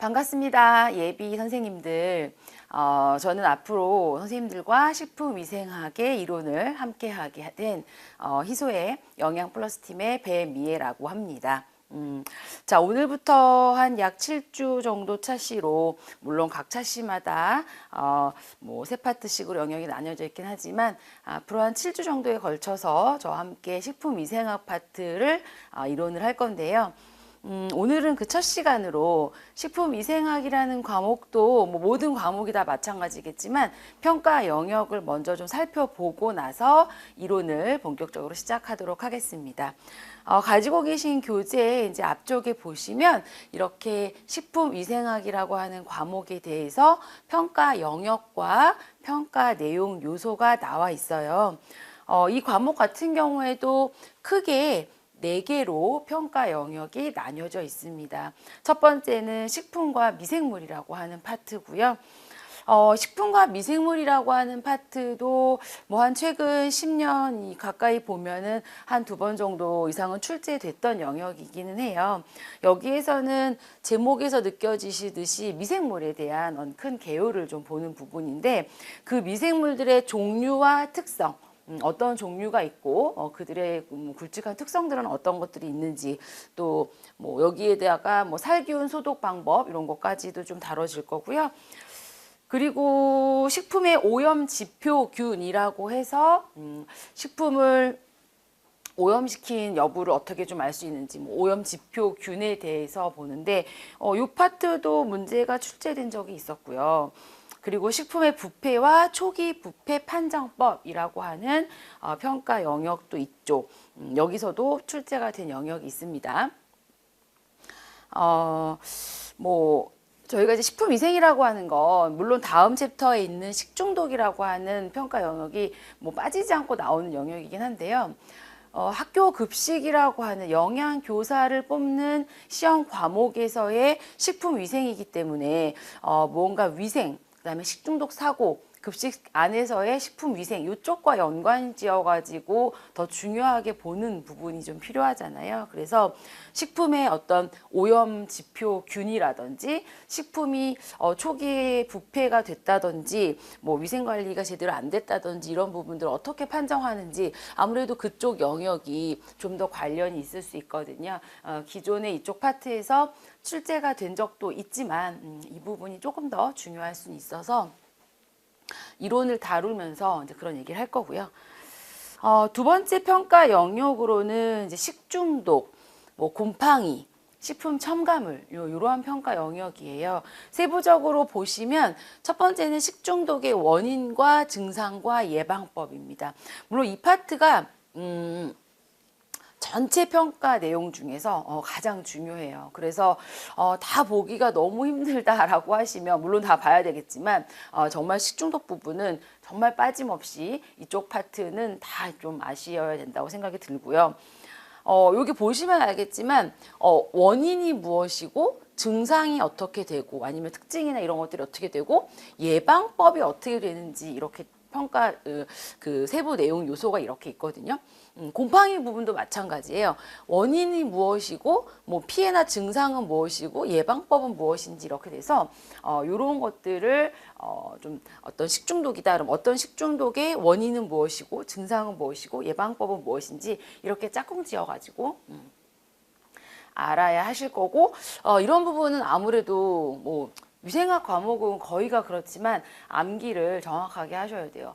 반갑습니다. 예비 선생님들. 저는 앞으로 선생님들과 식품위생학의 이론을 함께하게 된 희소의 영양 플러스 팀의 배미애라고 합니다. 자, 오늘부터 한 약 7주 정도 차시로, 물론 각 차시마다 세 파트식으로 영역이 나뉘어져 있긴 하지만 앞으로 한 7주 정도에 걸쳐서 저와 함께 식품위생학 파트를 이론을 할 건데요. 오늘은 그 첫 시간으로 식품위생학이라는 과목도 모든 과목이 다 마찬가지겠지만 평가 영역을 먼저 좀 살펴보고 나서 이론을 본격적으로 시작하도록 하겠습니다. 가지고 계신 교재에 이제 앞쪽에 보시면 이렇게 식품위생학이라고 하는 과목에 대해서 평가 영역과 평가 내용 요소가 나와 있어요. 이 과목 같은 경우에도 크게 4개로 평가 영역이 나뉘어져 있습니다. 첫 번째는 식품과 미생물이라고 하는 파트고요. 식품과 미생물이라고 하는 파트도 한 최근 10년 가까이 보면은 한 2번 정도 이상은 출제됐던 영역이기는 해요. 여기에서는 제목에서 느껴지시듯이 미생물에 대한 큰 개요를 좀 보는 부분인데, 그 미생물들의 종류와 특성, 어떤 종류가 있고 그들의 굵직한 특성들은 어떤 것들이 있는지, 또 여기에다가 살균 소독 방법 이런 것까지도 좀 다뤄질 거고요. 그리고 식품의 오염 지표균이라고 해서 식품을 오염시킨 여부를 어떻게 좀 알 수 있는지, 오염 지표균에 대해서 보는데 이 파트도 문제가 출제된 적이 있었고요. 그리고 식품의 부패와 초기 부패 판정법이라고 하는 평가 영역도 있죠. 여기서도 출제가 된 영역이 있습니다. 저희가 이제 식품위생이라고 하는 건 물론 다음 챕터에 있는 식중독이라고 하는 평가 영역이 빠지지 않고 나오는 영역이긴 한데요. 학교 급식이라고 하는 영양교사를 뽑는 시험 과목에서의 식품위생이기 때문에 무언가 위생, 그다음에 식중독 사고, 급식 안에서의 식품위생 이쪽과 연관 지어가지고 더 중요하게 보는 부분이 좀 필요하잖아요. 그래서 식품의 어떤 오염 지표균이라든지 식품이 초기에 부패가 됐다든지 위생관리가 제대로 안 됐다든지 이런 부분들을 어떻게 판정하는지 아무래도 그쪽 영역이 좀 더 관련이 있을 수 있거든요. 기존에 이쪽 파트에서 출제가 된 적도 있지만 이 부분이 조금 더 중요할 수는 있어서 이론을 다루면서 이제 그런 얘기를 할 거고요. 두 번째 평가 영역으로는 이제 식중독, 곰팡이, 식품 첨가물 이러한 평가 영역이에요. 세부적으로 보시면 첫 번째는 식중독의 원인과 증상과 예방법입니다. 물론 이 파트가 전체 평가 내용 중에서 가장 중요해요. 그래서 다 보기가 너무 힘들다라고 하시면 물론 다 봐야 되겠지만 정말 식중독 부분은 정말 빠짐없이 이쪽 파트는 다 좀 아셔야 된다고 생각이 들고요. 여기 보시면 알겠지만 원인이 무엇이고 증상이 어떻게 되고 아니면 특징이나 이런 것들이 어떻게 되고 예방법이 어떻게 되는지 이렇게 평가 그 세부 내용 요소가 이렇게 있거든요. 곰팡이 부분도 마찬가지예요. 원인이 무엇이고 피해나 증상은 무엇이고 예방법은 무엇인지 이렇게 돼서 이런 것들을 좀 어떤 식중독이다 그럼 어떤 식중독의 원인은 무엇이고 증상은 무엇이고 예방법은 무엇인지 이렇게 짝꿍 지어가지고 알아야 하실 거고, 이런 부분은 아무래도 위생학 과목은 거의가 그렇지만 암기를 정확하게 하셔야 돼요.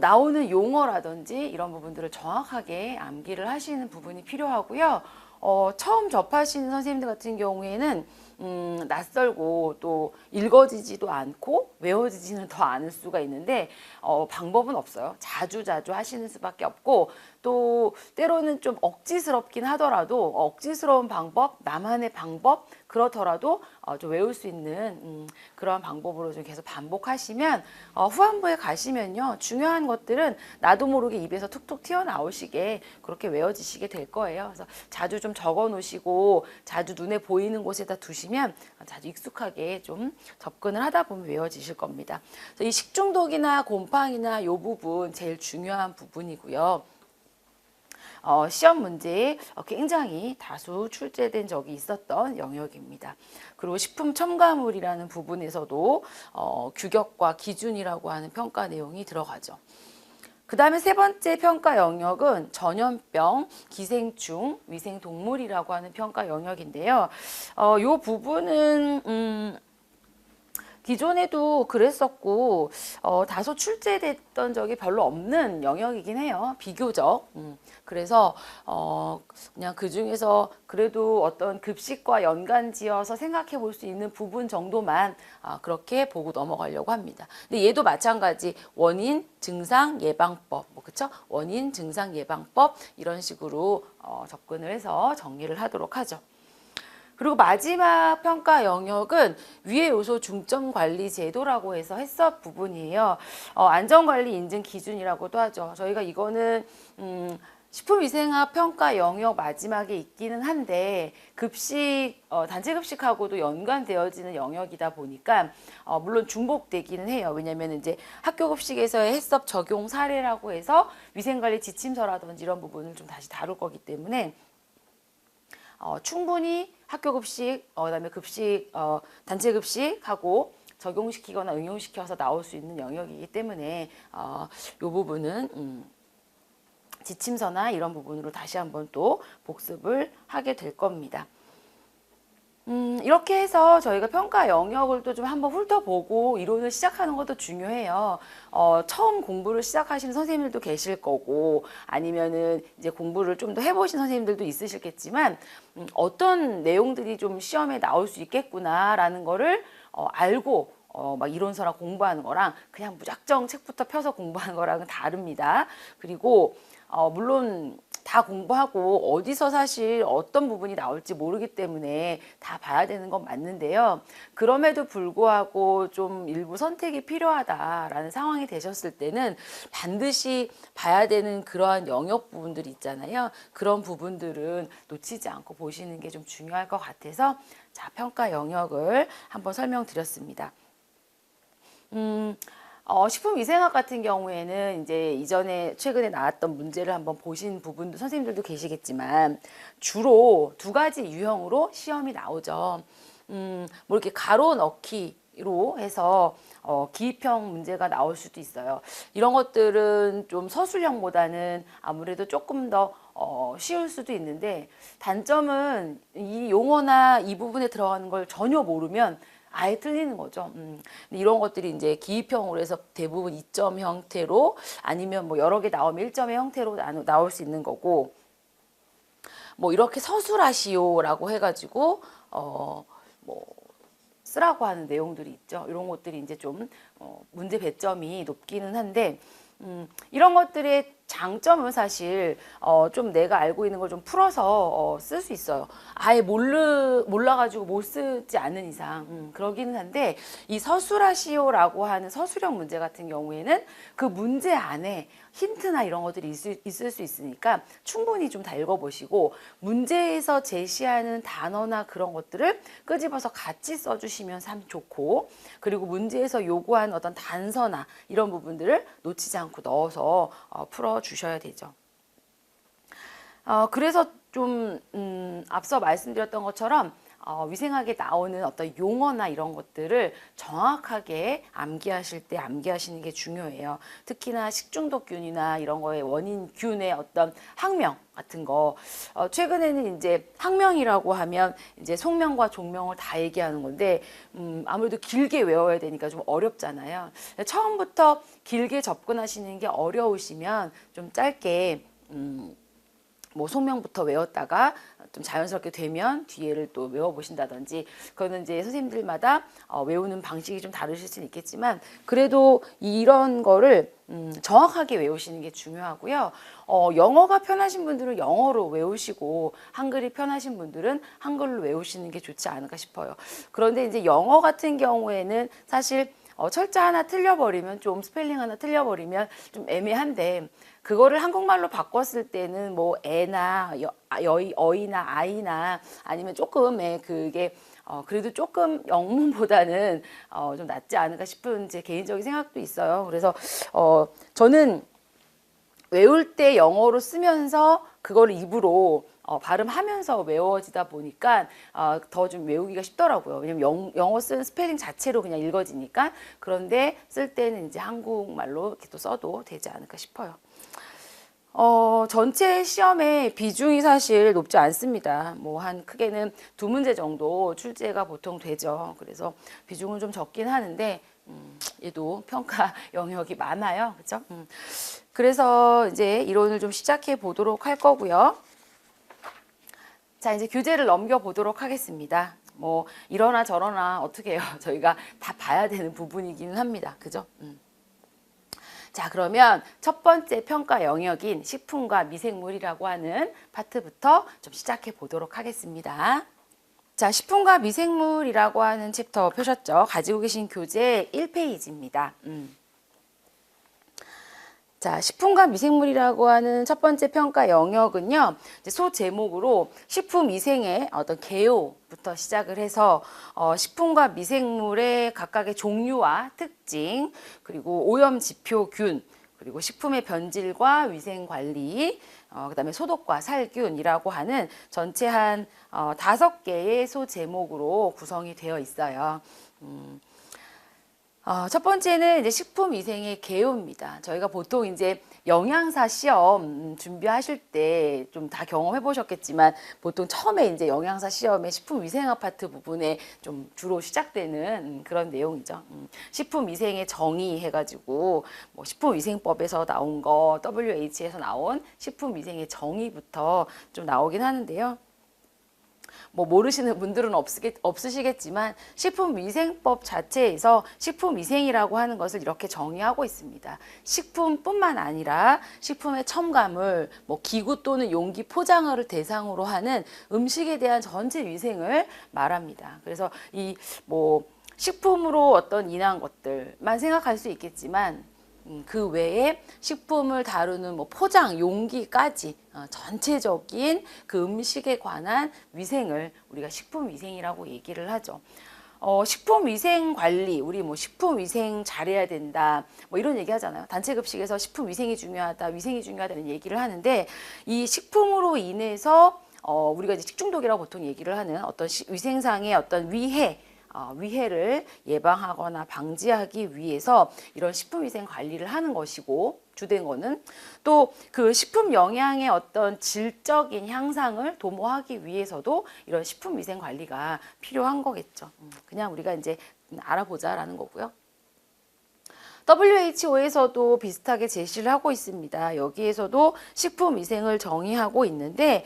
나오는 용어라든지 이런 부분들을 정확하게 암기를 하시는 부분이 필요하고요. 처음 접하시는 선생님들 같은 경우에는 낯설고 또 읽어지지도 않고 외워지지는 더 않을 수가 있는데 방법은 없어요. 자주 하시는 수밖에 없고, 또 때로는 좀 억지스럽긴 하더라도 억지스러운 방법, 나만의 방법 그렇더라도 좀 외울 수 있는 그런 방법으로 좀 계속 반복하시면 후반부에 가시면요, 중요한 것들은 나도 모르게 입에서 툭툭 튀어나오시게 그렇게 외워지시게 될 거예요. 그래서 자주 좀 적어 놓으시고 자주 눈에 보이는 곳에다 두시면 자주 익숙하게 좀 접근을 하다 보면 외워지실 겁니다. 그래서 이 식중독이나 곰팡이나 이 부분 제일 중요한 부분이고요. 시험 문제에 굉장히 다수 출제된 적이 있었던 영역입니다. 그리고 식품 첨가물이라는 부분에서도 규격과 기준이라고 하는 평가 내용이 들어가죠. 그 다음에 세 번째 평가 영역은 전염병, 기생충, 위생동물이라고 하는 평가 영역인데요. 이 부분은 기존에도 그랬었고 다소 출제됐던 적이 별로 없는 영역이긴 해요. 비교적. 그래서 그냥 그 중에서 그래도 어떤 급식과 연관지어서 생각해 볼 수 있는 부분 정도만 그렇게 보고 넘어가려고 합니다. 근데 얘도 마찬가지 원인, 증상, 예방법, 그쵸? 원인, 증상, 예방법 이런 식으로 접근을 해서 정리를 하도록 하죠. 그리고 마지막 평가 영역은 위의 요소 중점 관리 제도라고 해서 해썹 부분이에요. 안전관리 인증 기준이라고도 하죠. 저희가 이거는 식품위생학 평가 영역 마지막에 있기는 한데 급식, 단체 급식하고도 연관되어지는 영역이다 보니까 물론 중복되기는 해요. 왜냐하면 이제 학교 급식에서의 해썹 적용 사례라고 해서 위생관리 지침서라든지 이런 부분을 좀 다시 다룰 거기 때문에 충분히 학교 급식, 그다음에 급식, 단체 급식하고 적용시키거나 응용시켜서 나올 수 있는 영역이기 때문에 이 부분은 지침서나 이런 부분으로 다시 한번 또 복습을 하게 될 겁니다. 이렇게 해서 저희가 평가 영역을 또 좀 한번 훑어보고 이론을 시작하는 것도 중요해요. 처음 공부를 시작하시는 선생님들도 계실 거고 아니면은 이제 공부를 좀 더 해보신 선생님들도 있으시겠지만 어떤 내용들이 좀 시험에 나올 수 있겠구나라는 거를 알고 막 이론서랑 공부하는 거랑 그냥 무작정 책부터 펴서 공부하는 거랑은 다릅니다. 그리고 물론 다 공부하고 어디서 사실 어떤 부분이 나올지 모르기 때문에 다 봐야 되는 건 맞는데요. 그럼에도 불구하고 좀 일부 선택이 필요하다라는 상황이 되셨을 때는 반드시 봐야 되는 그러한 영역 부분들이 있잖아요. 그런 부분들은 놓치지 않고 보시는 게 좀 중요할 것 같아서 자, 평가 영역을 한번 설명드렸습니다. 식품위생학 같은 경우에는 이제 이전에 최근에 나왔던 문제를 한번 보신 부분도 선생님들도 계시겠지만 주로 두 가지 유형으로 시험이 나오죠. 뭐 이렇게 가로 넣기로 해서 기입형 문제가 나올 수도 있어요. 이런 것들은 좀 서술형보다는 아무래도 조금 더 쉬울 수도 있는데 단점은 이 용어나 이 부분에 들어가는 걸 전혀 모르면 아예 틀리는 거죠. 이런 것들이 이제 기입형으로 해서 대부분 2점 형태로 아니면 뭐 여러 개 나오면 1점의 형태로 나올 수 있는 거고 뭐 이렇게 서술하시오라고 해가지고 뭐 쓰라고 하는 내용들이 있죠. 이런 것들이 이제 좀 문제 배점이 높기는 한데 이런 것들의 장점은 사실 좀 내가 알고 있는 걸 좀 풀어서 쓸 수 있어요. 아예 몰라가지고 못 쓰지 않는 이상 그러기는 한데 이 서술하시오라고 하는 서술형 문제 같은 경우에는 그 문제 안에 힌트나 이런 것들이 있을 수 있으니까 충분히 좀 다 읽어보시고 문제에서 제시하는 단어나 그런 것들을 끄집어서 같이 써주시면 참 좋고 그리고 문제에서 요구한 어떤 단서나 이런 부분들을 놓치지 않고 넣어서 풀어주셔야 되죠. 그래서 좀 앞서 말씀드렸던 것처럼 위생학에 나오는 어떤 용어나 이런 것들을 정확하게 암기하실 때 암기하시는 게 중요해요. 특히나 식중독균이나 이런 거의 원인균의 어떤 학명 같은 거 최근에는 이제 학명이라고 하면 이제 속명과 종명을 다 얘기하는 건데 아무래도 길게 외워야 되니까 좀 어렵잖아요. 처음부터 길게 접근하시는 게 어려우시면 좀 짧게 뭐 속명부터 외웠다가 좀 자연스럽게 되면 뒤에를 또 외워보신다든지 그거는 이제 선생님들마다 외우는 방식이 좀 다르실 수는 있겠지만 그래도 이런 거를 정확하게 외우시는 게 중요하고요. 영어가 편하신 분들은 영어로 외우시고 한글이 편하신 분들은 한글로 외우시는 게 좋지 않을까 싶어요. 그런데 이제 영어 같은 경우에는 사실 철자 하나 틀려버리면 좀 스펠링 하나 틀려버리면 좀 애매한데 그거를 한국말로 바꿨을 때는 뭐 애나 어이나 아이나 아니면 조금 그게 그래도 조금 영문보다는 좀 낫지 않을까 싶은 제 개인적인 생각도 있어요. 그래서 저는 외울 때 영어로 쓰면서 그걸 입으로 발음하면서 외워지다 보니까 더 좀 외우기가 쉽더라고요. 왜냐면 영어 쓴 스페링 자체로 그냥 읽어지니까. 그런데 쓸 때는 이제 한국말로 이렇게 또 써도 되지 않을까 싶어요. 전체 시험의 비중이 사실 높지 않습니다. 뭐 한 크게는 2문제 정도 출제가 보통 되죠. 그래서 비중은 좀 적긴 하는데 얘도 평가 영역이 많아요. 그렇죠? 그래서 이제 이론을 좀 시작해 보도록 할 거고요. 자, 이제 교재를 넘겨 보도록 하겠습니다. 뭐 이러나 저러나 어떻게 해요? 저희가 다 봐야 되는 부분이기는 합니다. 그죠? 자, 그러면 첫 번째 평가 영역인 식품과 미생물이라고 하는 파트부터 좀 시작해 보도록 하겠습니다. 자, 식품과 미생물이라고 하는 챕터 펴셨죠? 가지고 계신 교재 1페이지입니다. 자, 식품과 미생물이라고 하는 첫 번째 평가 영역은요, 이제 소 제목으로 식품 위생의 어떤 개요부터 시작을 해서 식품과 미생물의 각각의 종류와 특징, 그리고 오염 지표균, 그리고 식품의 변질과 위생 관리, 그다음에 소독과 살균이라고 하는 전체 한 5개의 소 제목으로 구성이 되어 있어요. 첫 번째는 이제 식품위생의 개요입니다. 저희가 보통 이제 영양사 시험 준비하실 때 좀 다 경험해 보셨겠지만 보통 처음에 이제 영양사 시험의 식품위생학 파트 부분에 좀 주로 시작되는 그런 내용이죠. 식품위생의 정의 해가지고 뭐 식품위생법에서 나온 거, WH에서 나온 식품위생의 정의부터 좀 나오긴 하는데요. 뭐 모르시는 분들은 없으시겠지만 식품위생법 자체에서 식품위생이라고 하는 것을 이렇게 정의하고 있습니다. 식품뿐만 아니라 식품의 첨가물, 뭐 기구 또는 용기 포장을 대상으로 하는 음식에 대한 전체 위생을 말합니다. 그래서 이 뭐 식품으로 어떤 인한 것들만 생각할 수 있겠지만 그 외에 식품을 다루는 뭐 포장, 용기까지 전체적인 그 음식에 관한 위생을 우리가 식품위생이라고 얘기를 하죠. 식품위생 관리, 우리 뭐 식품위생 잘해야 된다, 뭐 이런 얘기 하잖아요. 단체급식에서 식품위생이 중요하다, 위생이 중요하다는 얘기를 하는데 이 식품으로 인해서 우리가 이제 식중독이라고 보통 얘기를 하는 어떤 위생상의 어떤 위해를 예방하거나 방지하기 위해서 이런 식품위생 관리를 하는 것이고, 주된 거는 또 그 식품 영양의 어떤 질적인 향상을 도모하기 위해서도 이런 식품위생 관리가 필요한 거겠죠. 그냥 우리가 이제 알아보자라는 거고요. WHO에서도 비슷하게 제시를 하고 있습니다. 여기에서도 식품위생을 정의하고 있는데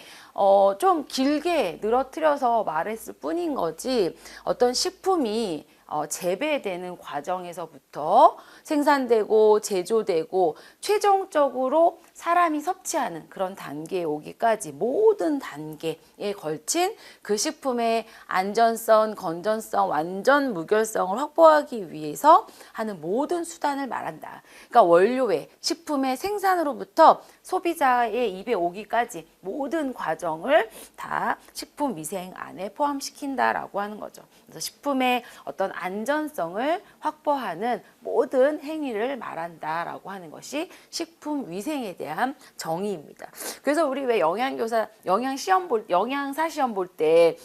좀 길게 늘어뜨려서 말했을 뿐인 거지, 어떤 식품이 재배되는 과정에서부터 생산되고 제조되고 최종적으로 사람이 섭취하는 그런 단계에 오기까지 모든 단계에 걸친 그 식품의 안전성, 건전성, 완전 무결성을 확보하기 위해서 하는 모든 수단을 말한다. 그러니까 원료의 식품의 생산으로부터 소비자의 입에 오기까지 모든 과정을 다 식품위생 안에 포함시킨다라고 하는 거죠. 그래서 식품의 어떤 안전성을 확보하는 모든 행위를 말한다라고 하는 것이 식품위생에 대한 정의입니다. 그래서 우리 왜 영양사 시험 볼 때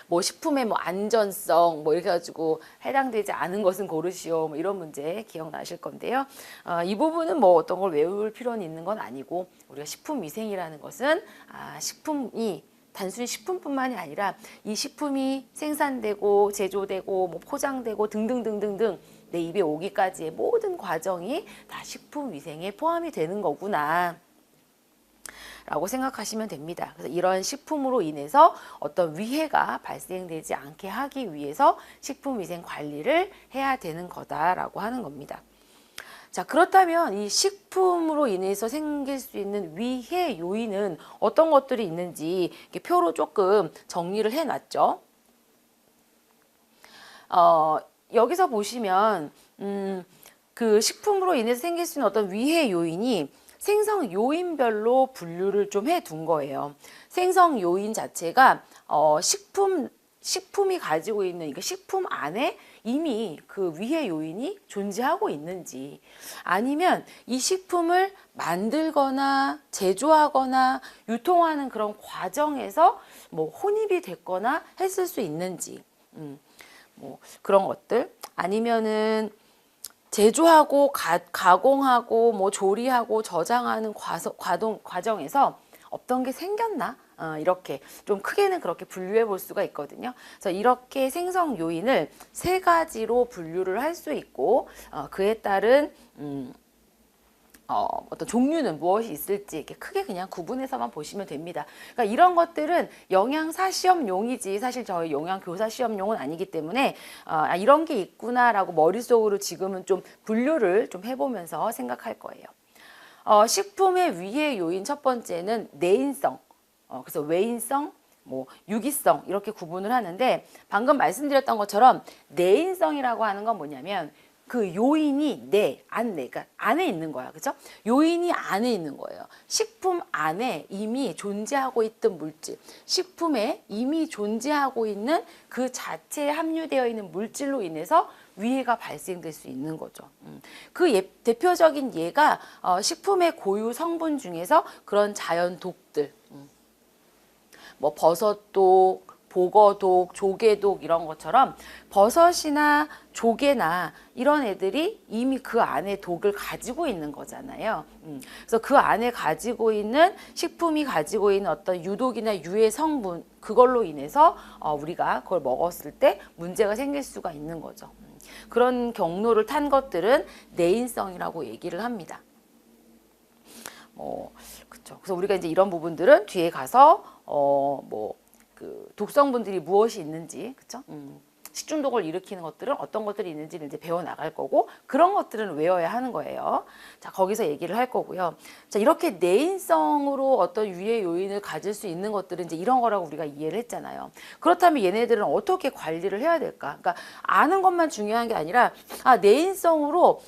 뭐 식품의 뭐 안전성 뭐 이렇게 가지고 해당되지 않은 것은 고르시오, 뭐 이런 문제 기억나실 건데요. 이 부분은 뭐 어떤 걸 외울 필요는 있는 건 아니고, 우리가 식품위생이라는 것은 식품이 단순히 식품뿐만이 아니라 이 식품이 생산되고 제조되고 뭐 포장되고 등등등등등 내 입에 오기까지의 모든 과정이 다 식품위생에 포함이 되는 거구나 라고 생각하시면 됩니다. 그래서 이런 식품으로 인해서 어떤 위해가 발생되지 않게 하기 위해서 식품위생 관리를 해야 되는 거다라고 하는 겁니다. 자, 그렇다면 이 식품으로 인해서 생길 수 있는 위해 요인은 어떤 것들이 있는지 이렇게 표로 조금 정리를 해놨죠. 여기서 보시면 그 식품으로 인해서 생길 수 있는 어떤 위해 요인이 생성 요인별로 분류를 좀 해둔 거예요. 생성 요인 자체가 식품이 가지고 있는 그 식품 안에 이미 그 위해 요인이 존재하고 있는지, 아니면 이 식품을 만들거나 제조하거나 유통하는 그런 과정에서 뭐 혼입이 됐거나 했을 수 있는지, 뭐 그런 것들, 아니면은 제조하고 가공하고 뭐 조리하고 저장하는 과정에서 어떤 게 생겼나? 이렇게 좀 크게는 그렇게 분류해 볼 수가 있거든요. 그래서 이렇게 생성 요인을 세 가지로 분류를 할 수 있고, 그에 따른 어떤 종류는 무엇이 있을지 이렇게 크게 그냥 구분해서만 보시면 됩니다. 그러니까 이런 것들은 영양사 시험용이지 사실 저희 영양교사 시험용은 아니기 때문에 이런 게 있구나라고 머릿속으로 지금은 좀 분류를 좀 해보면서 생각할 거예요. 식품의 위해 요인 첫 번째는 내인성, 그래서 외인성, 뭐 유기성 이렇게 구분을 하는데, 방금 말씀드렸던 것처럼 내인성이라고 하는 건 뭐냐면 그 요인이 그러니까 안에 있는 거야, 그죠? 요인이 안에 있는 거예요. 식품 안에 이미 존재하고 있던 물질, 식품에 이미 존재하고 있는 그 자체에 함유되어 있는 물질로 인해서 위해가 발생될 수 있는 거죠. 그 대표적인 예가 식품의 고유 성분 중에서 그런 자연 독들, 뭐 버섯독, 보거독, 조개독 이런 것처럼 버섯이나 조개나 이런 애들이 이미 그 안에 독을 가지고 있는 거잖아요. 그래서 그 안에 가지고 있는 식품이 가지고 있는 어떤 유독이나 유해 성분, 그걸로 인해서 우리가 그걸 먹었을 때 문제가 생길 수가 있는 거죠. 그런 경로를 탄 것들은 내인성이라고 얘기를 합니다. 그렇죠. 그래서 우리가 이제 이런 부분들은 뒤에 가서 그 독성분들이 무엇이 있는지, 그렇죠? 식중독을 일으키는 것들은 어떤 것들이 있는지를 이제 배워 나갈 거고, 그런 것들은 외워야 하는 거예요. 자, 거기서 얘기를 할 거고요. 자, 이렇게 내인성으로 어떤 유해 요인을 가질 수 있는 것들은 이제 이런 거라고 우리가 이해를 했잖아요. 그렇다면 얘네들은 어떻게 관리를 해야 될까? 그러니까 아는 것만 중요한 게 아니라, 내인성으로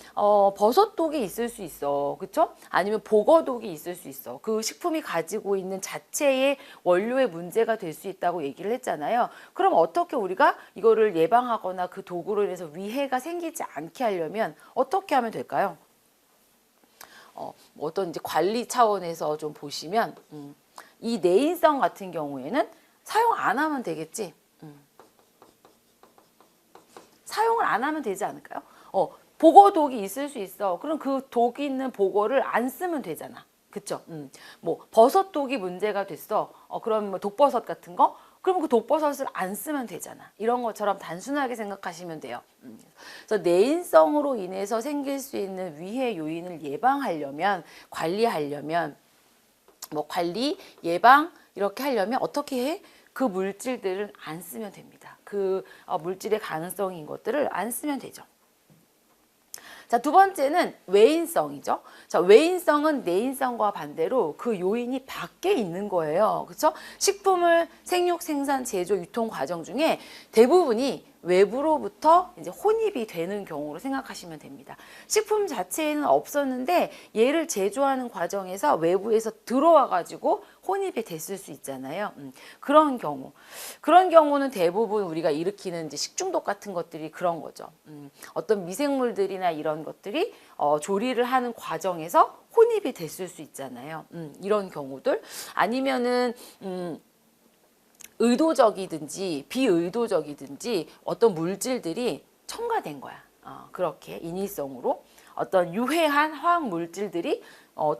버섯독이 있을 수 있어, 그렇죠? 아니면 보거독이 있을 수 있어. 그 식품이 가지고 있는 자체의 원료에 문제가 될 수 있다고 얘기를 했잖아요. 그럼 어떻게 우리가 이거를 예방하거나 그 도구로 인해서 위해가 생기지 않게 하려면 어떻게 하면 될까요? 어떤 이제 관리 차원에서 좀 보시면, 이 내인성 같은 경우에는 사용 안 하면 되겠지. 사용을 안 하면 되지 않을까요? 보거독이 있을 수 있어. 그럼 그 독이 있는 보거를 안 쓰면 되잖아. 그쵸? 뭐 버섯독이 문제가 됐어. 그럼 뭐 독버섯 같은 거? 그럼 그 독버섯을 안 쓰면 되잖아. 이런 것처럼 단순하게 생각하시면 돼요. 그래서 내인성으로 인해서 생길 수 있는 위해 요인을 예방하려면, 관리하려면, 뭐 관리, 예방 이렇게 하려면 어떻게 해? 그 물질들을 안 쓰면 됩니다. 그 물질의 가능성인 것들을 안 쓰면 되죠. 자, 두 번째는 외인성이죠. 자, 외인성은 내인성과 반대로 그 요인이 밖에 있는 거예요. 그렇죠? 식품을 생육, 생산, 제조, 유통 과정 중에 대부분이 외부로부터 이제 혼입이 되는 경우로 생각하시면 됩니다. 식품 자체에는 없었는데 얘를 제조하는 과정에서 외부에서 들어와 가지고 혼입이 됐을 수 있잖아요. 그런 경우는 대부분 우리가 일으키는 이제 식중독 같은 것들이 그런 거죠. 어떤 미생물들이나 이런 것들이 조리를 하는 과정에서 혼입이 됐을 수 있잖아요. 이런 경우들, 아니면은 의도적이든지 비의도적이든지 어떤 물질들이 첨가된 거야. 그렇게 인위성으로 어떤 유해한 화학 물질들이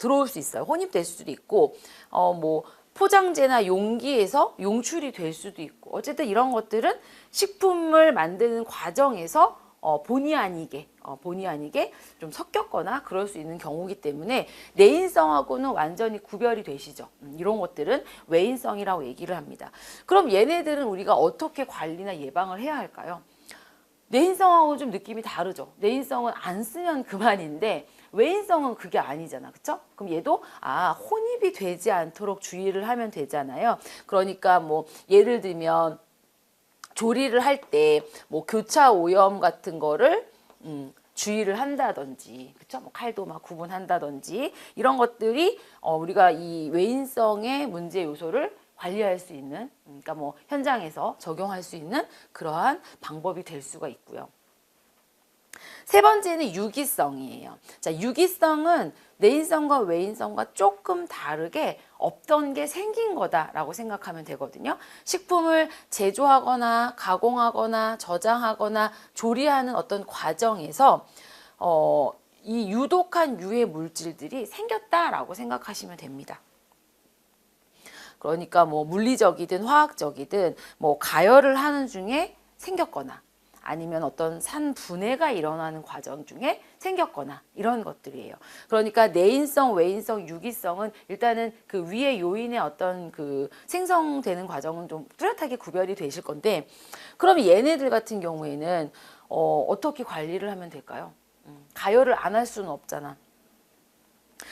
들어올 수 있어요. 혼입될 수도 있고, 뭐 포장재나 용기에서 용출이 될 수도 있고, 어쨌든 이런 것들은 식품을 만드는 과정에서 본의 아니게 좀 섞였거나 그럴 수 있는 경우이기 때문에 내인성하고는 완전히 구별이 되시죠. 이런 것들은 외인성이라고 얘기를 합니다. 그럼 얘네들은 우리가 어떻게 관리나 예방을 해야 할까요? 내인성하고 좀 느낌이 다르죠. 내인성은 안 쓰면 그만인데 외인성은 그게 아니잖아. 그쵸? 그럼 얘도 혼입이 되지 않도록 주의를 하면 되잖아요. 그러니까 뭐 예를 들면 조리를 할 때 뭐 교차 오염 같은 거를 주의를 한다든지, 그쵸? 뭐 칼도 막 구분한다든지 이런 것들이 우리가 이 외인성의 문제 요소를 관리할 수 있는, 그러니까 뭐 현장에서 적용할 수 있는 그러한 방법이 될 수가 있고요. 세 번째는 유기성이에요. 자, 유기성은 내인성과 외인성과 조금 다르게 없던 게 생긴 거다라고 생각하면 되거든요. 식품을 제조하거나 가공하거나 저장하거나 조리하는 어떤 과정에서 이 유독한 유해 물질들이 생겼다라고 생각하시면 됩니다. 그러니까 뭐 물리적이든 화학적이든 뭐 가열을 하는 중에 생겼거나 아니면 어떤 산분해가 일어나는 과정 중에 생겼거나 이런 것들이에요. 그러니까 내인성, 외인성, 유기성은 일단은 그 위의 요인의 어떤 그 생성되는 과정은 좀 뚜렷하게 구별이 되실 건데, 그럼 얘네들 같은 경우에는 어떻게 관리를 하면 될까요? 가열을 안 할 수는 없잖아.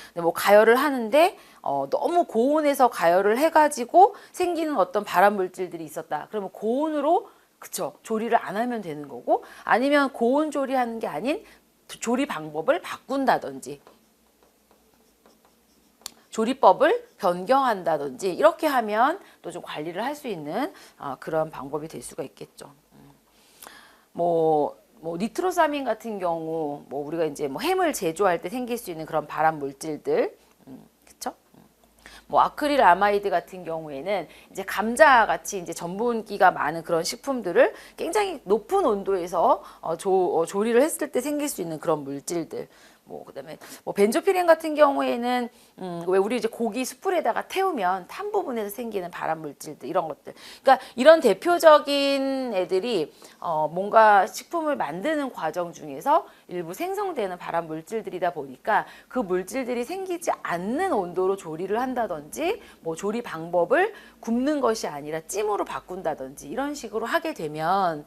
근데 뭐 가열을 하는데 너무 고온에서 가열을 해가지고 생기는 어떤 발암 물질들이 있었다. 그러면 고온으로 그쵸, 조리를 안 하면 되는 거고, 아니면 고온 조리하는 게 아닌 조리 방법을 바꾼다든지 조리법을 변경한다든지 이렇게 하면 또 좀 관리를 할 수 있는 그런 방법이 될 수가 있겠죠. 뭐 니트로사민 같은 경우 뭐 우리가 이제 뭐 햄을 제조할 때 생길 수 있는 그런 발암 물질들, 그쵸? 뭐 아크릴 아마이드 같은 경우에는 이제 감자 같이 이제 전분기가 많은 그런 식품들을 굉장히 높은 온도에서 조리를 했을 때 생길 수 있는 그런 물질들. 뭐 그다음에 뭐 벤조피렌 같은 경우에는 왜 우리 이제 고기 숯불에다가 태우면 탄 부분에서 생기는 발암 물질들 이런 것들. 그러니까 이런 대표적인 애들이 뭔가 식품을 만드는 과정 중에서 일부 생성되는 발암 물질들이다 보니까 그 물질들이 생기지 않는 온도로 조리를 한다든지 뭐 조리 방법을 굽는 것이 아니라 찜으로 바꾼다든지 이런 식으로 하게 되면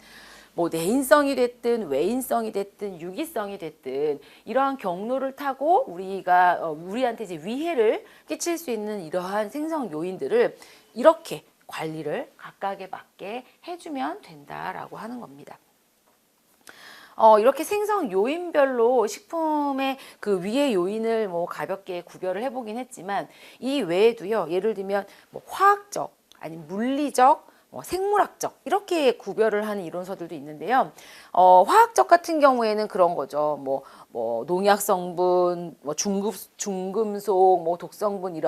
뭐 내인성이 됐든 외인성이 됐든 유기성이 됐든 이러한 경로를 타고 우리한테 이제 위해를 끼칠 수 있는 이러한 생성 요인들을 이렇게 관리를 각각에 맞게 해주면 된다라고 하는 겁니다. 이렇게 생성 요인별로 식품의 그 위해 요인을 뭐 가볍게 구별을 해보긴 했지만 이 외에도요, 예를 들면 뭐 화학적 아니면 물리적 뭐 생물학적 이렇게 구별을 하는 이론서들도 있는데요. 화학적 같은 경우에는 그런 거죠. 뭐 농약 성분, 뭐 중금속, 뭐 독성분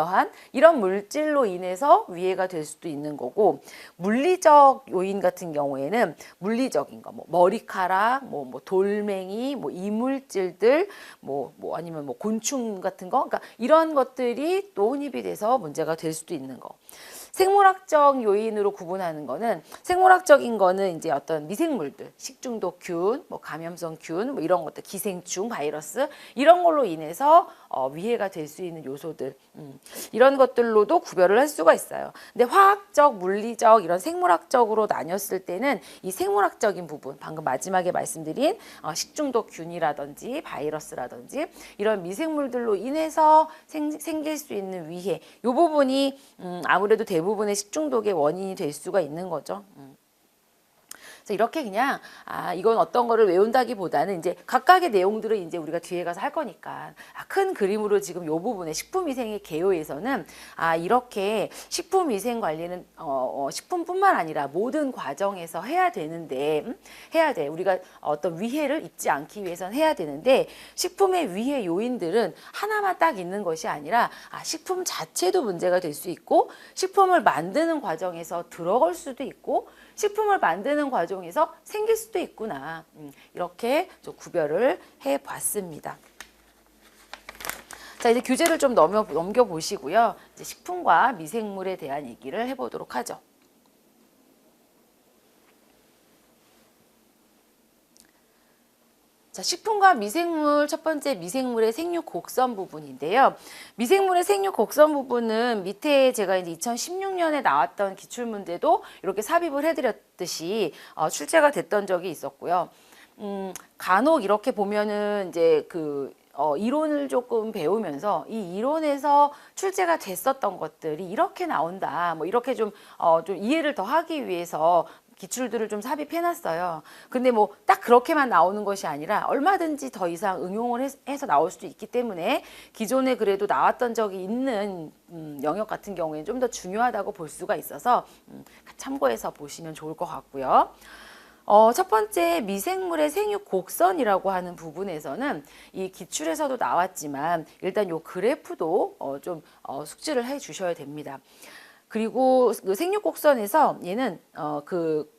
이런 물질로 인해서 위해가 될 수도 있는 거고, 물리적 요인 같은 경우에는 물리적인 거, 뭐 머리카락, 뭐 돌멩이, 뭐 이물질들, 뭐 아니면 뭐 곤충 같은 거, 그러니까 이런 것들이 또 혼입이 돼서 문제가 될 수도 있는 거. 생물학적 요인으로 구분하는 거는, 생물학적인 거는 이제 어떤 미생물들, 식중독균, 뭐 감염성균, 뭐 이런 것들, 기생충, 바이러스 이런 걸로 인해서 위해가 될 수 있는 요소들, 이런 것들로도 구별을 할 수가 있어요. 근데 화학적, 물리적 이런 생물학적으로 나뉘었을 때는 이 생물학적인 부분, 방금 마지막에 말씀드린 식중독균이라든지 바이러스라든지 이런 미생물들로 인해서 생길 수 있는 위해, 이 부분이 아무래도 대부분의 식중독의 원인이 될 수가 있는 거죠. 그래서 이렇게 그냥 이건 어떤 거를 외운다기보다는 이제 각각의 내용들을 이제 우리가 뒤에 가서 할 거니까 큰 그림으로 지금 이 부분에 식품위생의 개요에서는 이렇게 식품위생 관리는 식품뿐만 아니라 모든 과정에서 해야 되는데 해야 돼. 우리가 어떤 위해를 입지 않기 위해서는 해야 되는데, 식품의 위해 요인들은 하나만 딱 있는 것이 아니라 식품 자체도 문제가 될 수 있고, 식품을 만드는 과정에서 들어갈 수도 있고, 식품을 만드는 과정에서 생길 수도 있구나. 이렇게 좀 구별을 해봤습니다. 자, 이제 교재를 좀 넘겨보시고요. 이제 식품과 미생물에 대한 얘기를 해보도록 하죠. 자, 식품과 미생물, 첫 번째 미생물의 생육 곡선 부분인데요. 미생물의 생육 곡선 부분은 밑에 제가 이제 2016년에 나왔던 기출문제도 이렇게 삽입을 해드렸듯이 출제가 됐던 적이 있었고요. 간혹 이렇게 보면은 이제 이론을 조금 배우면서 이 이론에서 출제가 됐었던 것들이 이렇게 나온다. 뭐 이렇게 좀 이해를 더 하기 위해서 기출들을 좀 삽입해놨어요. 근데 뭐 딱 그렇게만 나오는 것이 아니라 얼마든지 더 이상 응용을 해서 나올 수도 있기 때문에 기존에 그래도 나왔던 적이 있는 영역 같은 경우에는 좀 더 중요하다고 볼 수가 있어서 참고해서 보시면 좋을 것 같고요. 첫 번째 미생물의 생육 곡선이라고 하는 부분에서는 이 기출에서도 나왔지만 일단 요 그래프도 좀 숙지를 해 주셔야 됩니다. 그리고 그 생육 곡선에서 얘는 그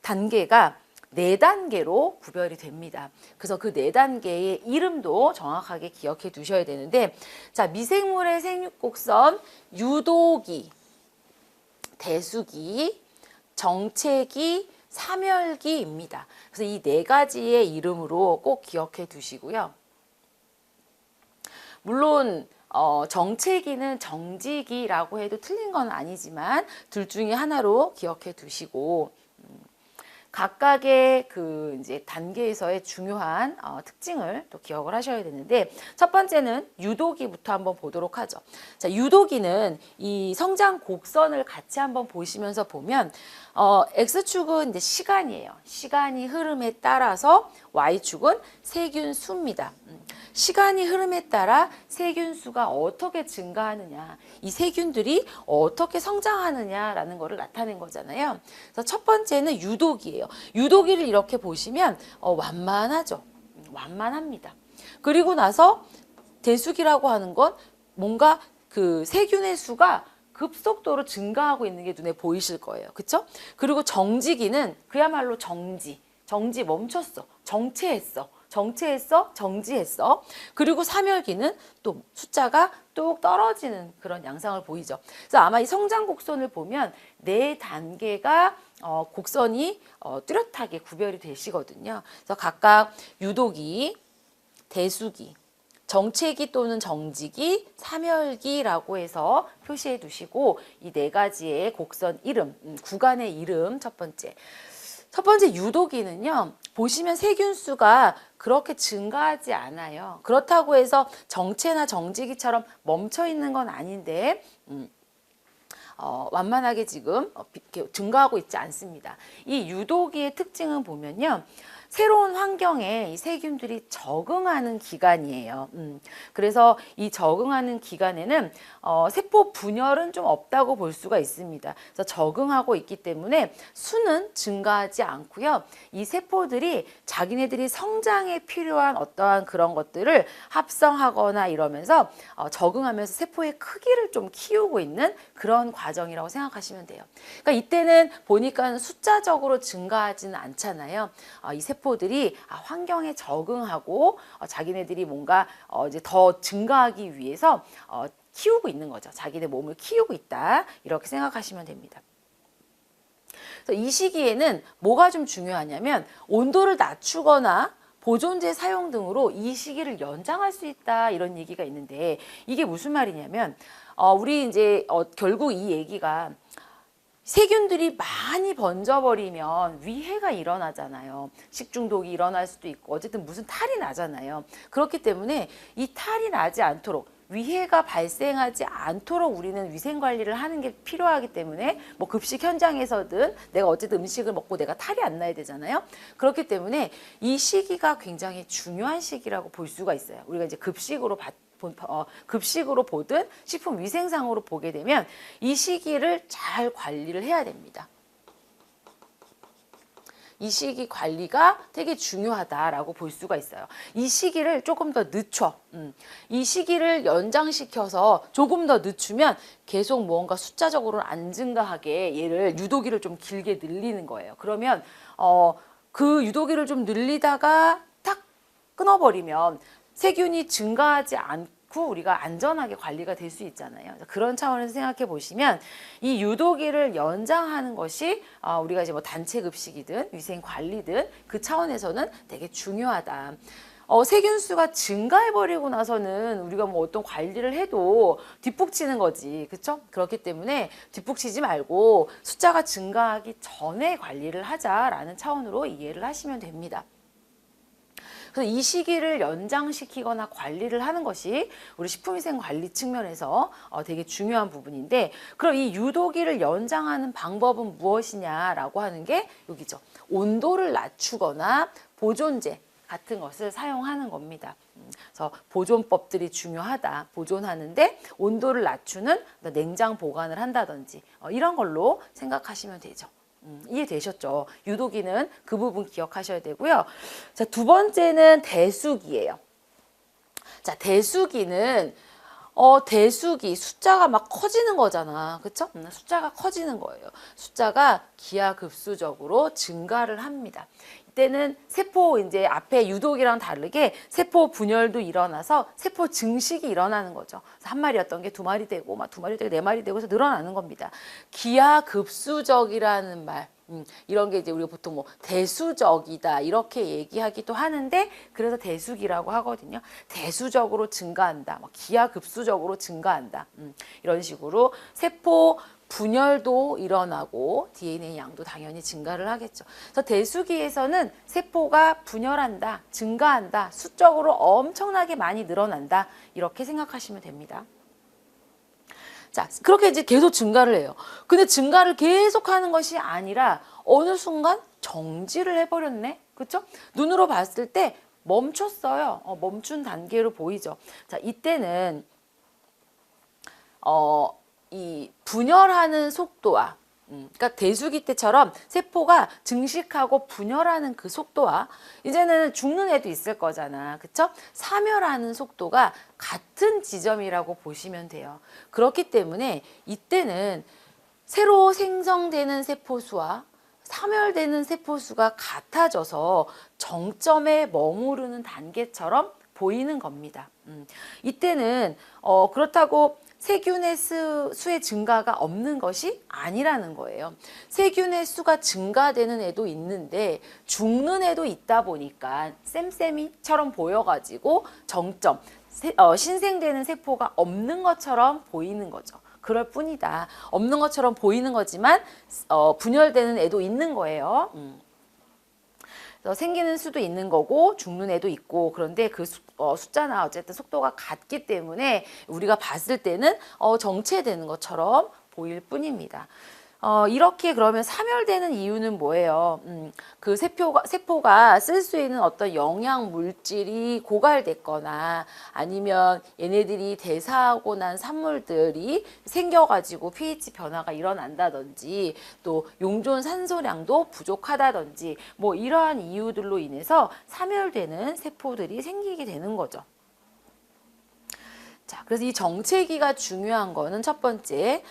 단계가 4단계로 구별이 됩니다. 그래서 그 4단계의 이름도 정확하게 기억해 두셔야 되는데, 자, 미생물의 생육 곡선 유도기, 대수기, 정체기, 사멸기입니다. 그래서 이 4가지의 이름으로 꼭 기억해 두시고요. 물론 정체기는 정지기라고 해도 틀린 건 아니지만 둘 중에 하나로 기억해 두시고, 각각의 그 이제 단계에서의 중요한 특징을 또 기억을 하셔야 되는데, 첫 번째는 유도기부터 한번 보도록 하죠. 자, 유도기는 이 성장 곡선을 같이 한번 보시면서 보면 X축은 이제 시간이에요. 시간이 흐름에 따라서 Y축은 세균 수입니다. 시간이 흐름에 따라 세균 수가 어떻게 증가하느냐, 이 세균들이 어떻게 성장하느냐라는 것을 나타낸 거잖아요. 그래서 첫 번째는 유도기예요. 유도기를 이렇게 보시면 완만하죠. 완만합니다. 그리고 나서 대수기라고 하는 건 뭔가 그 세균의 수가 급속도로 증가하고 있는 게 눈에 보이실 거예요. 그렇죠? 그리고 정지기는 그야말로 정지 멈췄어. 정체했어, 정지했어. 그리고 사멸기는 또 숫자가 뚝 떨어지는 그런 양상을 보이죠. 그래서 아마 이 성장 곡선을 보면 4단계가 곡선이 뚜렷하게 구별이 되시거든요. 그래서 각각 유도기, 대수기, 정체기 또는 정지기, 사멸기라고 해서 표시해 두시고, 이 4가지의 곡선 이름, 구간의 이름 첫 번째 유도기는요, 보시면 세균수가 그렇게 증가하지 않아요. 그렇다고 해서 정체나 정지기처럼 멈춰 있는 건 아닌데 완만하게 지금 이렇게 증가하고 있지 않습니다. 이 유도기의 특징은 보면요, 새로운 환경에 이 세균들이 적응하는 기간이에요. 그래서 이 적응하는 기간에는 세포 분열은 좀 없다고 볼 수가 있습니다. 그래서 적응하고 있기 때문에 수는 증가하지 않고요. 이 세포들이 자기네들이 성장에 필요한 어떠한 그런 것들을 합성하거나 이러면서 적응하면서 세포의 크기를 좀 키우고 있는 그런 과정이라고 생각하시면 돼요. 그러니까 이때는 보니까 숫자적으로 증가하지는 않잖아요. 이 세포들이 환경에 적응하고 자기네들이 뭔가 이제 더 증가하기 위해서 키우고 있는 거죠. 자기네 몸을 키우고 있다, 이렇게 생각하시면 됩니다. 그래서 이 시기에는 뭐가 좀 중요하냐면 온도를 낮추거나 보존제 사용 등으로 이 시기를 연장할 수 있다, 이런 얘기가 있는데, 이게 무슨 말이냐면 우리 이제 결국 이 얘기가 세균들이 많이 번져버리면 위해가 일어나잖아요. 식중독이 일어날 수도 있고 어쨌든 무슨 탈이 나잖아요. 그렇기 때문에 이 탈이 나지 않도록, 위해가 발생하지 않도록 우리는 위생관리를 하는 게 필요하기 때문에, 뭐 급식 현장에서든 내가 어쨌든 음식을 먹고 내가 탈이 안 나야 되잖아요. 그렇기 때문에 이 시기가 굉장히 중요한 시기라고 볼 수가 있어요. 우리가 이제 급식으로 보든 식품위생상으로 보게 되면 이 시기를 잘 관리를 해야 됩니다. 이 시기 관리가 되게 중요하다라고 볼 수가 있어요. 이 시기를 조금 더 늦춰. 이 시기를 연장시켜서 조금 더 늦추면 계속 무언가 숫자적으로는 안 증가하게 얘를 유도기를 좀 길게 늘리는 거예요. 그러면 그 유도기를 좀 늘리다가 탁 끊어버리면 세균이 증가하지 않고 우리가 안전하게 관리가 될 수 있잖아요. 그런 차원에서 생각해 보시면 이 유도기를 연장하는 것이 우리가 이제 뭐 단체 급식이든 위생 관리든 그 차원에서는 되게 중요하다. 세균수가 증가해버리고 나서는 우리가 뭐 어떤 관리를 해도 뒷북치는 거지, 그렇죠? 그렇기 때문에 뒷북치지 말고 숫자가 증가하기 전에 관리를 하자라는 차원으로 이해를 하시면 됩니다. 그래서 이 시기를 연장시키거나 관리를 하는 것이 우리 식품위생 관리 측면에서 되게 중요한 부분인데, 그럼 이 유도기를 연장하는 방법은 무엇이냐라고 하는 게 여기죠. 온도를 낮추거나 보존제 같은 것을 사용하는 겁니다. 그래서 보존법들이 중요하다. 보존하는데 온도를 낮추는 냉장 보관을 한다든지 이런 걸로 생각하시면 되죠. 이해되셨죠? 유도기는 그 부분 기억하셔야 되고요. 자, 두 번째는 대수기예요. 자, 대수기는 대수기 숫자가 막 커지는 거잖아. 그쵸? 숫자가 커지는 거예요. 숫자가 기하급수적으로 증가를 합니다. 이때는 세포 이제 앞에 유독이랑 다르게 세포 분열도 일어나서 세포 증식이 일어나는 거죠. 그래서 한 마리였던 게 두 마리 되고 막 두 마리 되고 네 마리 되고 해서 늘어나는 겁니다. 기하급수적이라는 말. 이런 게 이제 우리가 보통 뭐 대수적이다 이렇게 얘기하기도 하는데, 그래서 대수기라고 하거든요. 대수적으로 증가한다, 막 기하급수적으로 증가한다. 이런 식으로 세포 분열도 일어나고 DNA 양도 당연히 증가를 하겠죠. 그래서 대수기에서는 세포가 분열한다, 증가한다, 수적으로 엄청나게 많이 늘어난다 이렇게 생각하시면 됩니다. 자, 그렇게 이제 계속 증가를 해요. 근데 증가를 계속 하는 것이 아니라 어느 순간 정지를 해버렸네. 그쵸? 눈으로 봤을 때 멈췄어요. 멈춘 단계로 보이죠. 자, 이때는, 이 분열하는 속도와 그러니까 대수기 때처럼 세포가 증식하고 분열하는 그 속도와 이제는 죽는 애도 있을 거잖아. 그쵸? 사멸하는 속도가 같은 지점이라고 보시면 돼요. 그렇기 때문에 이때는 새로 생성되는 세포수와 사멸되는 세포수가 같아져서 정점에 머무르는 단계처럼 보이는 겁니다. 이때는 그렇다고 세균의 수의 증가가 없는 것이 아니라는 거예요. 세균의 수가 증가되는 애도 있는데 죽는 애도 있다 보니까 쌤쌤이처럼 보여가지고 정점, 신생되는 세포가 없는 것처럼 보이는 거죠. 그럴 뿐이다. 없는 것처럼 보이는 거지만 분열되는 애도 있는 거예요. 생기는 수도 있는 거고 죽는 애도 있고, 그런데 그 숫자나 어쨌든 속도가 같기 때문에 우리가 봤을 때는 정체되는 것처럼 보일 뿐입니다. 이렇게 그러면 사멸되는 이유는 뭐예요? 그 세포가 쓸 수 있는 어떤 영양 물질이 고갈됐거나 아니면 얘네들이 대사하고 난 산물들이 생겨가지고 pH 변화가 일어난다든지 또 용존 산소량도 부족하다든지 뭐 이러한 이유들로 인해서 사멸되는 세포들이 생기게 되는 거죠. 자, 그래서 이 정체기가 중요한 거는 첫 번째,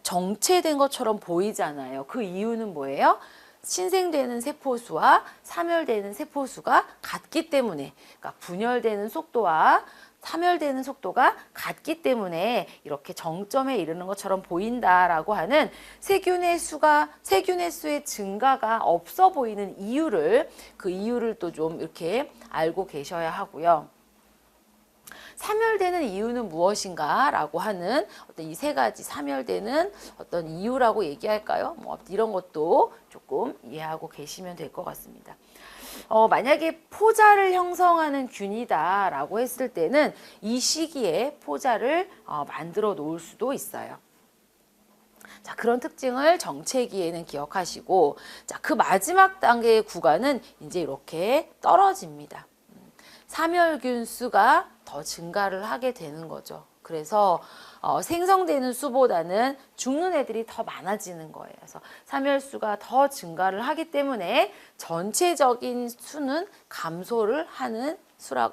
정체된 것처럼 보이잖아요. 그 이유는 뭐예요? 신생되는 세포수와 사멸되는 세포수가 같기 때문에, 그러니까 분열되는 속도와 사멸되는 속도가 같기 때문에 이렇게 정점에 이르는 것처럼 보인다라고 하는 세균의 수의 증가가 없어 보이는 이유를, 그 이유를 또 좀 이렇게 알고 계셔야 하고요. 사멸되는 이유는 무엇인가 라고 하는 어떤 이 세 가지 사멸되는 어떤 이유라고 얘기할까요? 뭐 이런 것도 조금 이해하고 계시면 될 것 같습니다. 만약에 포자를 형성하는 균이다 라고 했을 때는 이 시기에 포자를 만들어 놓을 수도 있어요. 자, 그런 특징을 정체기에는 기억하시고, 자, 그 마지막 단계의 구간은 이제 이렇게 떨어집니다. 사멸균 수가 더 증가를 하게 되는 거죠. 그래서 생성되는 수보다는 죽는 애들이 더 많아지는 거예요. 그래서 사멸수가 더 증가를 하기 때문에 전체적인 수는 감소를 하는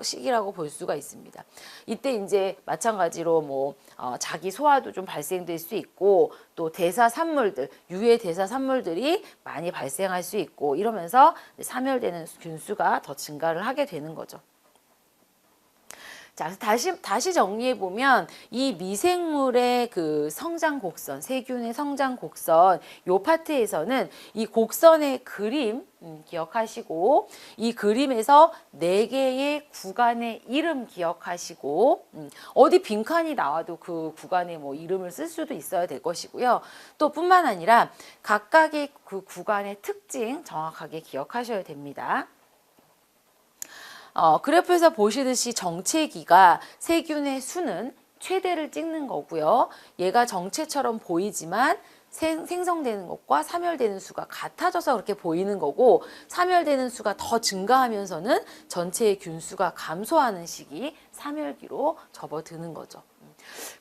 시기라고 볼 수가 있습니다. 이때 이제 마찬가지로 뭐 자기 소화도 좀 발생될 수 있고, 또 대사 산물들, 유해 대사 산물들이 많이 발생할 수 있고, 이러면서 사멸되는 균수가 더 증가를 하게 되는 거죠. 자, 다시 정리해 보면 이 미생물의 그 성장 곡선, 세균의 성장 곡선, 요 파트에서는 이 곡선의 그림 기억하시고, 이 그림에서 4개의 구간의 이름 기억하시고, 어디 빈칸이 나와도 그 구간에 뭐 이름을 쓸 수도 있어야 될 것이고요. 또 뿐만 아니라 각각의 그 구간의 특징 정확하게 기억하셔야 됩니다. 그래프에서 보시듯이 정체기가 세균의 수는 최대를 찍는 거고요. 얘가 정체처럼 보이지만 생성되는 것과 사멸되는 수가 같아져서 그렇게 보이는 거고, 사멸되는 수가 더 증가하면서는 전체의 균수가 감소하는 시기 사멸기로 접어드는 거죠.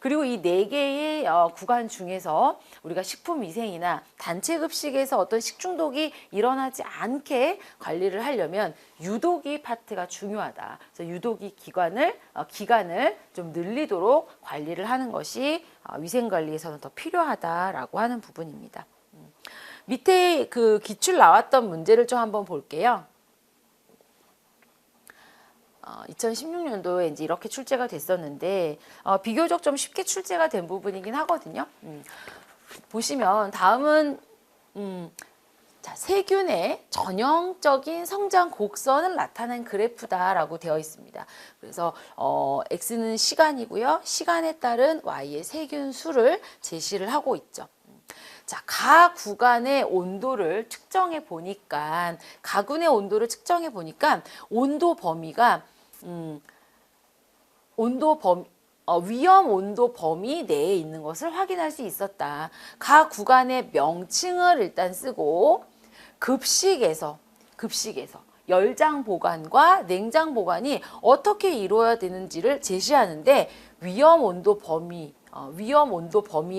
그리고 이 네 개의 구간 중에서 우리가 식품위생이나 단체급식에서 어떤 식중독이 일어나지 않게 관리를 하려면 유도기 파트가 중요하다. 그래서 유도기 기간을 좀 늘리도록 관리를 하는 것이 위생관리에서는 더 필요하다라고 하는 부분입니다. 밑에 그 기출 나왔던 문제를 좀 한번 볼게요. 2016년도에 이제 이렇게 출제가 됐었는데 비교적 좀 쉽게 출제가 된 부분이긴 하거든요. 보시면 다음은 자, 세균의 전형적인 성장 곡선을 나타낸 그래프다라고 되어 있습니다. 그래서 x는 시간이고요. 시간에 따른 y의 세균 수를 제시를 하고 있죠. 자, 각 구간의 온도를 측정해 보니까, 가군의 온도를 측정해 보니까 온도 범위가 위험 온도 범위 내에 있는 것을 확인할 수 있었다. 각 구간의 명칭을 일단 쓰고 급식에서 열장 보관과 냉장 보관이 어떻게 이루어야 되는지를 제시하는데 위험 온도 범위의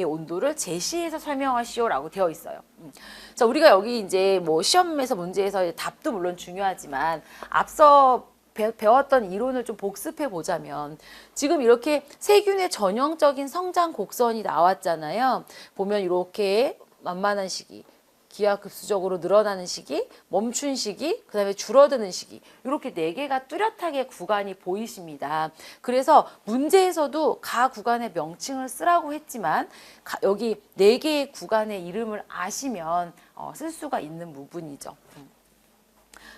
온도를 제시해서 설명하시오라고 되어 있어요. 자, 우리가 여기 이제 뭐 시험에서 문제에서 답도 물론 중요하지만 앞서 배웠던 이론을 좀 복습해 보자면 지금 이렇게 세균의 전형적인 성장 곡선이 나왔잖아요. 보면 이렇게 만만한 시기, 기하급수적으로 늘어나는 시기, 멈춘 시기, 그 다음에 줄어드는 시기, 이렇게 네 개가 뚜렷하게 구간이 보이십니다. 그래서 문제에서도 각 구간의 명칭을 쓰라고 했지만 여기 네 개의 구간의 이름을 아시면 쓸 수가 있는 부분이죠.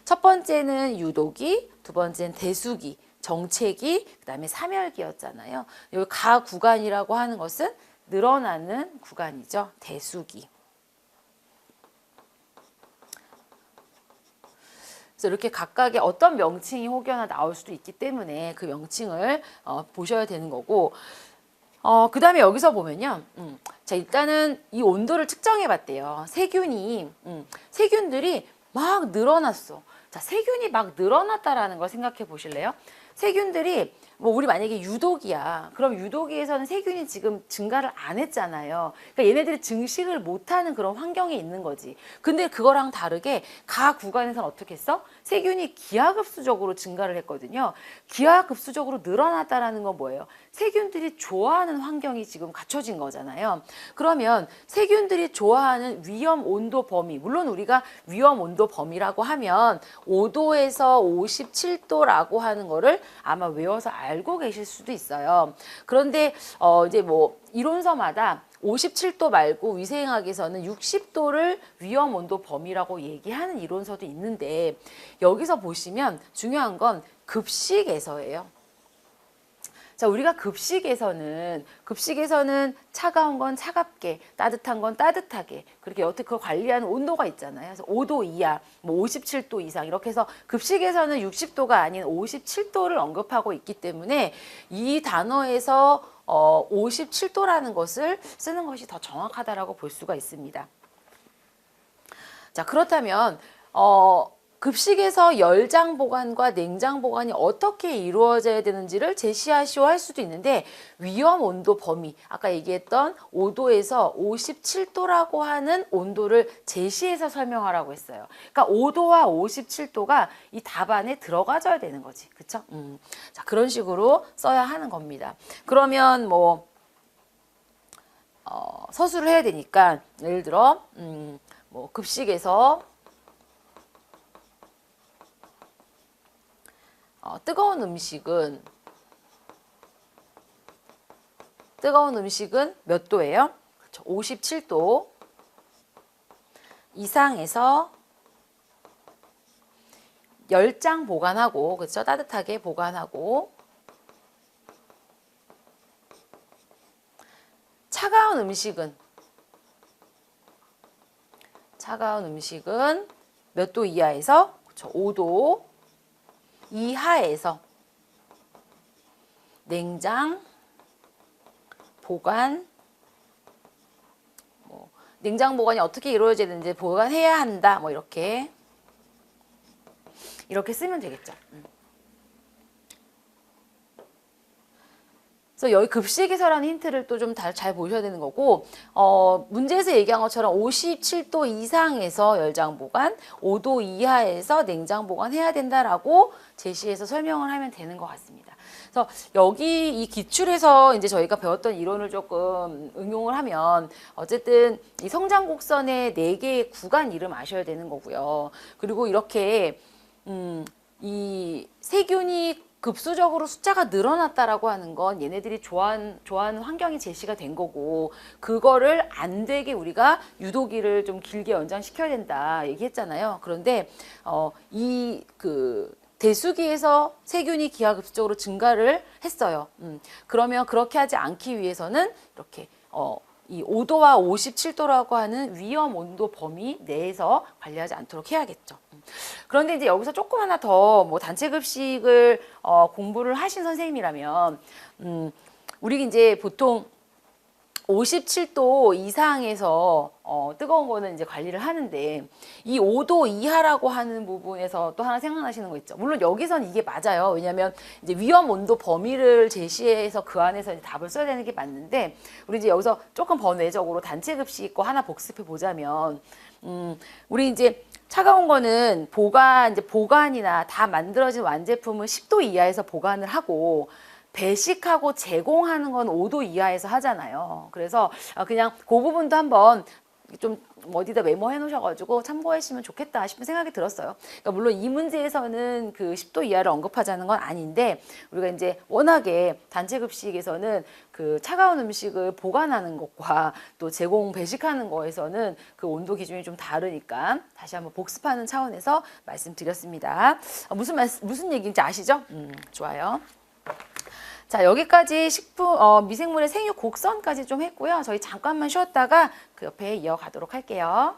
첫 번째는 유도기, 두 번째는 대수기, 정체기, 그 다음에 사멸기였잖아요. 여기 가 구간이라고 하는 것은 늘어나는 구간이죠. 대수기. 그래서 이렇게 각각의 어떤 명칭이 혹여나 나올 수도 있기 때문에 그 명칭을 보셔야 되는 거고, 그 다음에 여기서 보면요. 자, 일단은 이 온도를 측정해 봤대요. 세균들이 막 늘어났어. 자, 세균이 막 늘어났다라는 걸 생각해 보실래요? 세균들이 뭐 우리 만약에 유독이야. 그럼 유독이에서는 세균이 지금 증가를 안 했잖아요. 그러니까 얘네들이 증식을 못하는 그런 환경에 있는 거지. 근데 그거랑 다르게 각 구간에서는 어떻게 했어? 세균이 기하급수적으로 증가를 했거든요. 기하급수적으로 늘어났다라는 건 뭐예요? 세균들이 좋아하는 환경이 지금 갖춰진 거잖아요. 그러면 세균들이 좋아하는 위험 온도 범위, 물론 우리가 위험 온도 범위라고 하면 5도에서 57도라고 하는 거를 아마 외워서 알고 계실 수도 있어요. 그런데 이제 뭐 이론서마다 57도 말고 위생학에서는 60도를 위험 온도 범위라고 얘기하는 이론서도 있는데, 여기서 보시면 중요한 건 급식에서예요. 자, 우리가 급식에서는 차가운 건 차갑게, 따뜻한 건 따뜻하게, 그렇게 어떻게 그걸 관리하는 온도가 있잖아요. 그래서 5도 이하, 뭐 57도 이상, 이렇게 해서 급식에서는 60도가 아닌 57도를 언급하고 있기 때문에 이 단어에서 57도라는 것을 쓰는 것이 더 정확하다라고 볼 수가 있습니다. 자, 그렇다면 급식에서 열장 보관과 냉장 보관이 어떻게 이루어져야 되는지를 제시하시오 할 수도 있는데, 위험 온도 범위, 아까 얘기했던 5도에서 57도라고 하는 온도를 제시해서 설명하라고 했어요. 그러니까 5도와 57도가 이 답안에 들어가줘야 되는 거지. 그쵸? 자, 그런 식으로 써야 하는 겁니다. 그러면 뭐 서술을 해야 되니까 예를 들어 뭐 급식에서 뜨거운 음식은 몇 도예요? 그렇죠. 57도 이상에서 열장 보관하고, 그렇죠? 따뜻하게 보관하고, 차가운 음식은 몇 도 이하에서, 그렇죠. 5도 이하에서 냉장, 보관, 뭐 냉장 보관이 어떻게 이루어져야 되는지 보관해야 한다. 뭐 이렇게 쓰면 되겠죠. 그래서 여기 급식에서라는 힌트를 또 좀 잘 보셔야 되는 거고, 문제에서 얘기한 것처럼 57도 이상에서 열장 보관, 5도 이하에서 냉장 보관해야 된다라고 제시해서 설명을 하면 되는 것 같습니다. 그래서 여기 이 기출에서 이제 저희가 배웠던 이론을 조금 응용을 하면 어쨌든 이 성장 곡선의 4개의 구간 이름 아셔야 되는 거고요. 그리고 이렇게 이 세균이 급수적으로 숫자가 늘어났다라고 하는 건 얘네들이 좋아하는 환경이 제시가 된 거고, 그거를 안 되게 우리가 유도기를 좀 길게 연장시켜야 된다 얘기했잖아요. 그런데 대수기에서 세균이 기하급수적으로 증가를 했어요. 그러면 그렇게 하지 않기 위해서는 이렇게 이 5도와 57도라고 하는 위험 온도 범위 내에서 관리하지 않도록 해야겠죠. 그런데 이제 여기서 조금 하나 더 뭐 단체 급식을 공부를 하신 선생님이라면 우리 이제 보통 57도 이상에서 뜨거운 거는 이제 관리를 하는데, 이 5도 이하라고 하는 부분에서 또 하나 생각나시는 거 있죠. 물론 여기선 이게 맞아요. 왜냐하면 이제 위험 온도 범위를 제시해서 그 안에서 이제 답을 써야 되는 게 맞는데, 우리 이제 여기서 조금 번외적으로 단체 급식 거 하나 복습해 보자면, 우리 이제 차가운 거는 보관이나 다 만들어진 완제품은 10도 이하에서 보관을 하고, 배식하고 제공하는 건 5도 이하에서 하잖아요. 그래서 그냥 그 부분도 한번 좀 어디다 메모해 놓으셔가지고 참고하시면 좋겠다 싶은 생각이 들었어요. 그러니까 물론 이 문제에서는 그 10도 이하를 언급하자는 건 아닌데, 우리가 이제 워낙에 단체 급식에서는 그 차가운 음식을 보관하는 것과 또 제공 배식하는 거에서는 그 온도 기준이 좀 다르니까 다시 한번 복습하는 차원에서 말씀드렸습니다. 무슨 얘기인지 아시죠? 좋아요. 자, 여기까지 미생물의 생육 곡선까지 좀 했고요. 저희 잠깐만 쉬었다가 그 옆에 이어가도록 할게요.